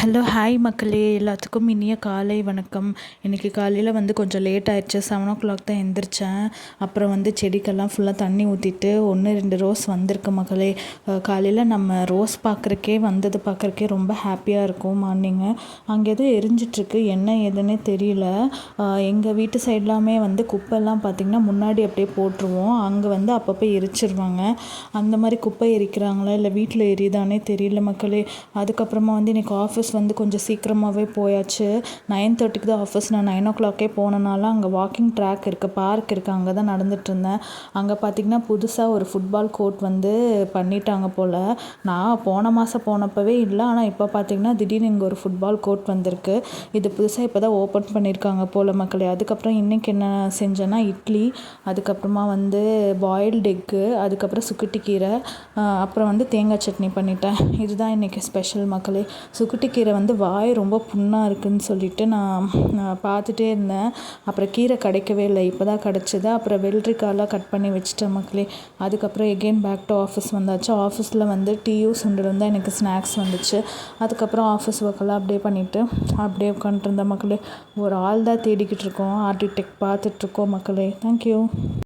Hello hi மக்களே, எல்லாத்துக்கும் இனிய காலை வணக்கம். இன்றைக்கி காலையில் கொஞ்சம் லேட் ஆயிடுச்சு. 7 o'clock தான் எந்திரிச்சேன். அப்புறம் செடிக்கெல்லாம் ஃபுல்லாக தண்ணி ஊற்றிட்டு 1-2 ரோஸ் வந்திருக்கு மக்களே. காலையில் நம்ம ரோஸ் பார்க்குறக்கே ரொம்ப ஹாப்பியாக இருக்கும். மார்னிங்கு அங்கே எதுவும் எரிஞ்சிட்ருக்கு, என்ன ஏதுன்னே தெரியல. எங்கள் வீட்டு சைட்லாமே குப்பைலாம் பார்த்திங்கன்னா முன்னாடி அப்படியே போட்டுருவோம். அங்கே அப்பப்போ எரிச்சிருவாங்க. அந்த மாதிரி குப்பை எரிக்கிறாங்களா இல்லை வீட்டில் எரியுதானே தெரியல மக்களே. அதுக்கப்புறமா இன்றைக்கி ஆஃபீஸ் கொஞ்சம் சீக்கிரமாகவே போயாச்சு. 9:30க்கு தான் ஆஃபீஸ். நான் 9 o'clock போனனால அங்கே வாக்கிங் ட்ராக் இருக்குது, பார்க் இருக்குது, அங்கே தான் நடந்துகிட்ருந்தேன். அங்கே பார்த்திங்கன்னா புதுசாக ஒரு ஃபுட்பால் கோர்ட் பண்ணிட்டாங்க போல். நான் போன மாதம் போனப்பவே இல்லை, ஆனால் இப்போ பார்த்திங்கன்னா திடீர்னு இங்கே ஒரு ஃபுட்பால் கோர்ட் வந்திருக்கு. இது புதுசாக இப்போ தான் ஓப்பன் பண்ணியிருக்காங்க போல் மக்களே. அதுக்கப்புறம் இன்றைக்கி என்ன செஞ்சேன்னா இட்லி, அதுக்கப்புறமா பாயில்டு எக்கு, அதுக்கப்புறம் சுக்குட்டி கீரை, அப்புறம் தேங்காய் சட்னி பண்ணிட்டேன். இதுதான் இன்றைக்கி ஸ்பெஷல் மக்களே. சுக்குட்டி கீரை வாய் ரொம்ப புண்ணாக இருக்குதுன்னு சொல்லிட்டு நான் பார்த்துட்டே இருந்தேன். அப்புறம் கீரை கிடைக்கவே இல்லை, இப்போ தான் கிடச்சிது. அப்புறம் வெள்ளரிக்காயெலாம் கட் பண்ணி வச்சுட்டேன் மக்களே. அதுக்கப்புறம் எகெயின் பேக் டு ஆஃபீஸ் வந்தாச்சு. ஆஃபீஸில் டீயும் சுண்டலும் தான் எனக்கு ஸ்நாக்ஸ் வந்துச்சு. அதுக்கப்புறம் ஆஃபீஸ் ஒர்க்கெல்லாம் அப்படியே பண்ணிவிட்டு அப்படியே உட்காந்துருந்தேன் மக்களே. ஒரு ஆள் தான் தேடிக்கிட்டு இருக்கோம், ஆர்கிடெக்ட் பார்த்துட்ருக்கோம் மக்களே. தேங்க்யூ.